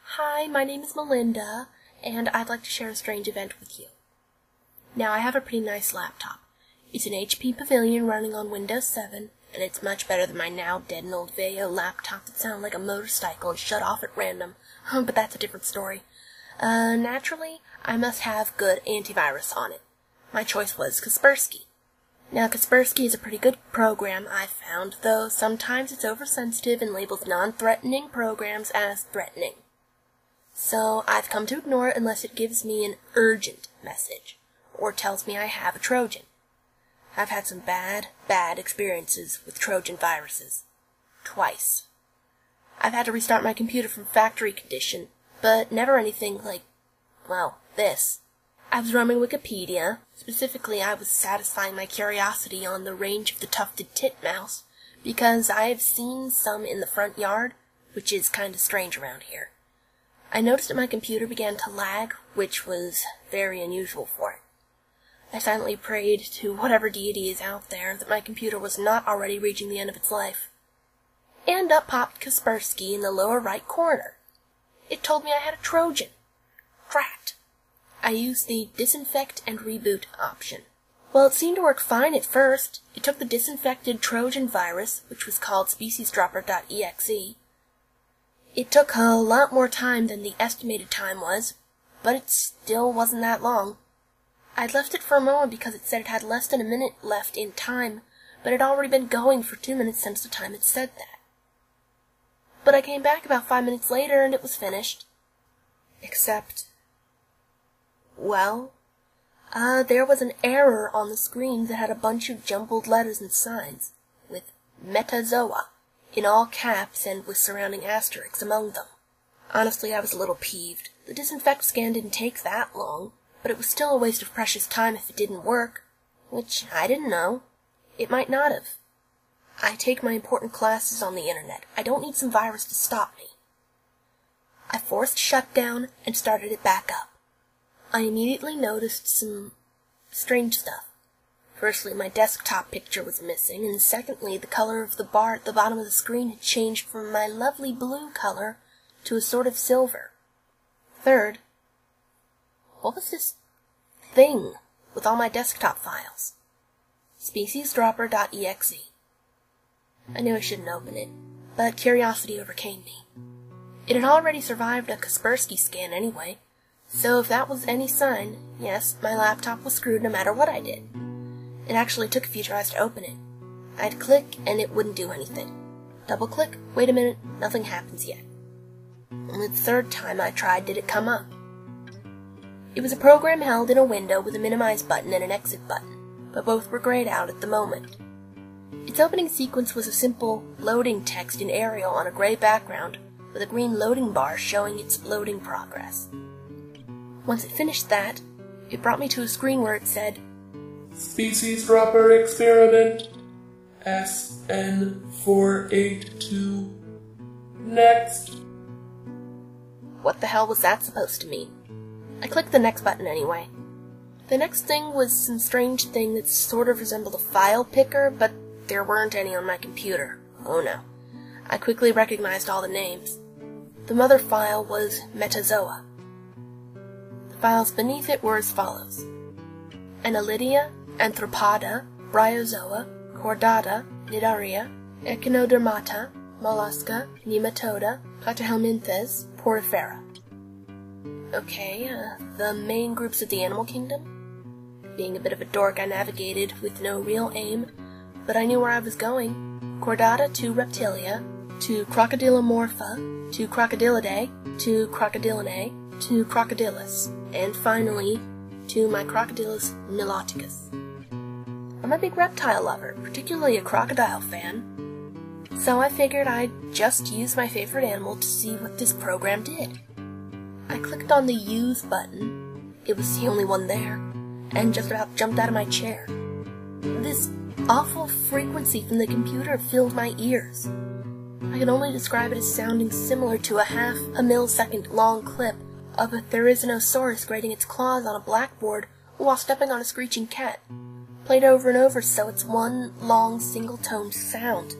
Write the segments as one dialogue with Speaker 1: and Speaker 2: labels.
Speaker 1: Hi, my name is Melinda, and I'd like to share a strange event with you. Now, I have a pretty nice laptop. It's an HP Pavilion running on Windows 7, and it's much better than my now dead and old Vaio laptop that sounded like a motorcycle and shut off at random. But that's a different story. Naturally, I must have good antivirus on it. My choice was Kaspersky. Now, Kaspersky is a pretty good program, I've found, though sometimes it's oversensitive and labels non-threatening programs as threatening. So I've come to ignore it unless it gives me an urgent message, or tells me I have a Trojan. I've had some bad experiences with Trojan viruses. Twice. I've had to restart my computer from factory condition, but never anything like, well, this. I was roaming Wikipedia. Specifically, I was satisfying my curiosity on the range of the tufted titmouse, because I have seen some in the front yard, which is kind of strange around here. I noticed that my computer began to lag, which was very unusual for it. I silently prayed to whatever deity is out there that my computer was not already reaching the end of its life. And up popped Kaspersky in the lower right corner. It told me I had a Trojan. Drat. I used the disinfect and reboot option. Well, it seemed to work fine at first. It took the disinfected Trojan virus, which was called speciesdropper.exe. It took a lot more time than the estimated time was, but it still wasn't that long. I'd left it for a moment because it said it had less than a minute left in time, but it had already been going for 2 minutes since the time it said that. But I came back about 5 minutes later and it was finished. Except, well, there was an error on the screen that had a bunch of jumbled letters and signs, with Metazoa in all caps and with surrounding asterisks among them. Honestly, I was a little peeved. The disinfect scan didn't take that long, but it was still a waste of precious time if it didn't work, which I didn't know. It might not have. I take my important classes on the internet. I don't need some virus to stop me. I forced shutdown and started it back up. I immediately noticed some strange stuff. Firstly, my desktop picture was missing, and secondly, the color of the bar at the bottom of the screen had changed from my lovely blue color to a sort of silver. Third, what was this thing with all my desktop files? Speciesdropper.exe. I knew I shouldn't open it, but curiosity overcame me. It had already survived a Kaspersky scan anyway, so if that was any sign, yes, my laptop was screwed no matter what I did. It actually took a few tries to open it. I'd click and it wouldn't do anything. Double click, wait a minute, nothing happens yet. Only the third time I tried did it come up. It was a program held in a window with a minimize button and an exit button, but both were grayed out at the moment. Its opening sequence was a simple loading text in Arial on a gray background with a green loading bar showing its loading progress. Once it finished that, it brought me to a screen where it said,
Speaker 2: Species Dropper Experiment SN482. Next.
Speaker 1: What the hell was that supposed to mean? I clicked the next button anyway. The next thing was some strange thing that sort of resembled a file picker, but there weren't any on my computer. Oh no. I quickly recognized all the names. The mother file was Metazoa. The files beneath it were as follows: Annelidia, Anthropoda, Bryozoa, Chordata, Nidaria, Echinodermata, Mollusca, Nematoda, Platyhelminthes, Porifera. Okay, the main groups of the animal kingdom? Being a bit of a dork, I navigated with no real aim, but I knew where I was going. Chordata to Reptilia, to Crocodilomorpha, to Crocodilidae, to Crocodilinae, to Crocodilus, and finally, to my Crocodilus niloticus. I'm a big reptile lover, particularly a crocodile fan, so I figured I'd just use my favorite animal to see what this program did. I clicked on the Use button, it was the only one there, and just about jumped out of my chair. This awful frequency from the computer filled my ears. I can only describe it as sounding similar to a half a millisecond long clip of a Therizinosaurus grating its claws on a blackboard while stepping on a screeching cat, played over and over so it's one long single-toned sound,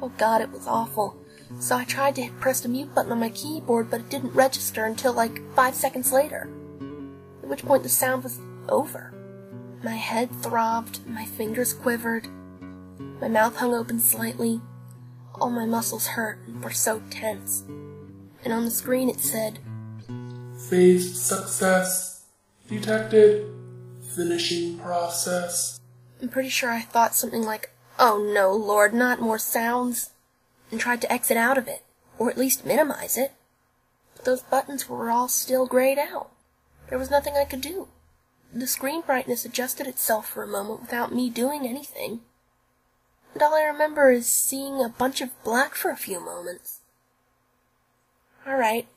Speaker 1: Oh God, it was awful. So I tried to press the mute button on my keyboard, but it didn't register until like 5 seconds later. At which point the sound was over. My head throbbed, my fingers quivered, my mouth hung open slightly. All my muscles hurt and were so tense. And on the screen it said,
Speaker 2: Phase success detected. Finishing process.
Speaker 1: I'm pretty sure I thought something like, oh no, Lord, not more sounds, and tried to exit out of it, or at least minimize it. But those buttons were all still grayed out. There was nothing I could do. The screen brightness adjusted itself for a moment without me doing anything. And all I remember is seeing a bunch of black for a few moments. Alright,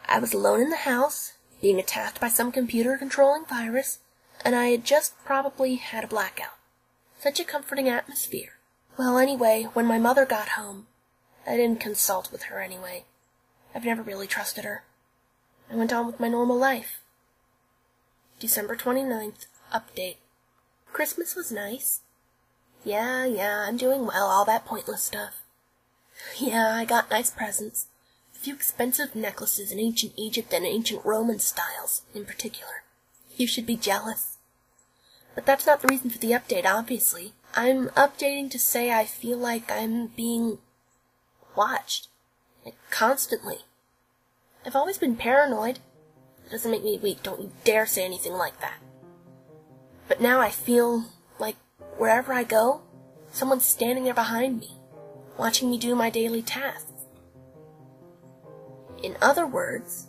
Speaker 1: I was alone in the house, being attacked by some computer-controlling virus, and I had just probably had a blackout. Such a comforting atmosphere. Well, anyway, when my mother got home, I didn't consult with her anyway. I've never really trusted her. I went on with my normal life. December 29th, update. Christmas was nice. Yeah, I'm doing well, all that pointless stuff. Yeah, I got nice presents. A few expensive necklaces in ancient Egypt and ancient Roman styles, in particular. You should be jealous. But that's not the reason for the update, obviously. I'm updating to say I feel like I'm being watched. Like, constantly. I've always been paranoid. It doesn't make me weak, don't you dare say anything like that. But now I feel like wherever I go, someone's standing there behind me, watching me do my daily tasks. In other words,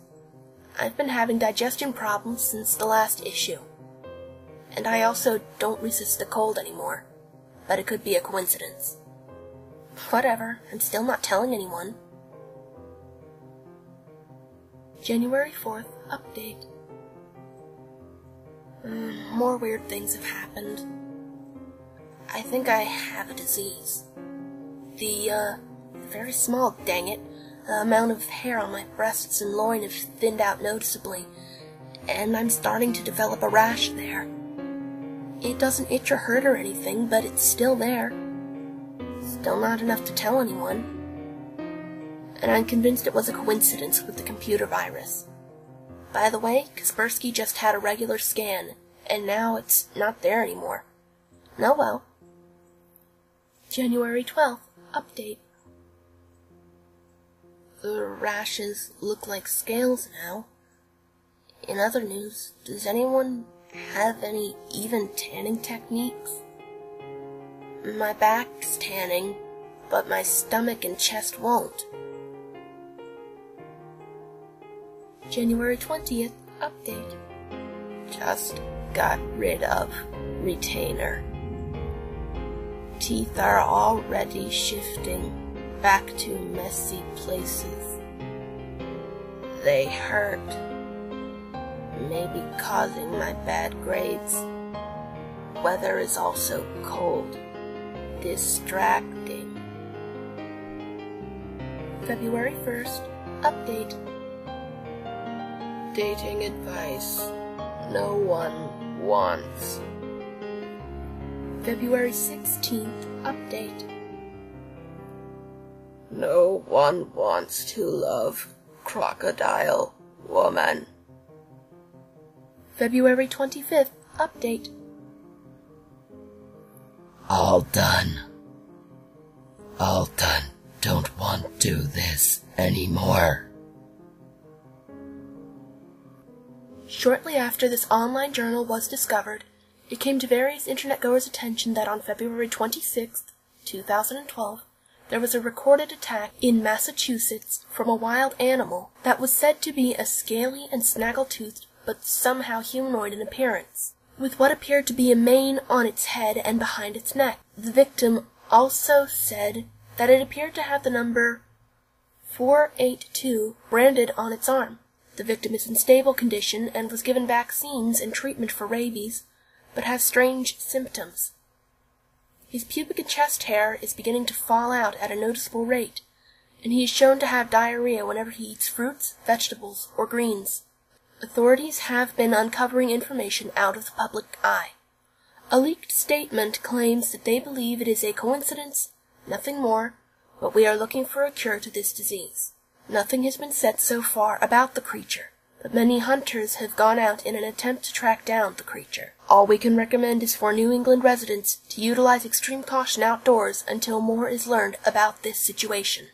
Speaker 1: I've been having digestion problems since the last issue. And I also don't resist the cold anymore, but it could be a coincidence. Whatever, I'm still not telling anyone. January 4th, update. More weird things have happened. I think I have a disease. The very small, dang it, amount of hair on my breasts and loin have thinned out noticeably, and I'm starting to develop a rash there. It doesn't itch or hurt or anything, but it's still there. Still not enough to tell anyone. And I'm convinced it was a coincidence with the computer virus. By the way, Kaspersky just had a regular scan, and now it's not there anymore. Oh well. January 12th, update. The rashes look like scales now. In other news, does anyone have any even tanning techniques? My back's tanning, but my stomach and chest won't. January 20th, update. Just got rid of retainer. Teeth are already shifting back to messy places. They hurt. Maybe causing my bad grades. Weather is also cold. Distracting. February 1st, update. Dating advice no one wants. February 16th, update. No one wants to love crocodile woman. February 25th, update.
Speaker 3: All done. All done. Don't want to do this anymore.
Speaker 1: Shortly after this online journal was discovered, it came to various internet goers' attention that on February 26, 2012, there was a recorded attack in Massachusetts from a wild animal that was said to be a scaly and snaggle-toothed but somehow humanoid in appearance, with what appeared to be a mane on its head and behind its neck. The victim also said that it appeared to have the number 482 branded on its arm. The victim is in stable condition and was given vaccines and treatment for rabies, but has strange symptoms. His pubic and chest hair is beginning to fall out at a noticeable rate, and he is shown to have diarrhea whenever he eats fruits, vegetables, or greens. Authorities have been uncovering information out of the public eye. A leaked statement claims that they believe it is a coincidence, nothing more, but we are looking for a cure to this disease. Nothing has been said so far about the creature, but many hunters have gone out in an attempt to track down the creature. All we can recommend is for New England residents to utilize extreme caution outdoors until more is learned about this situation.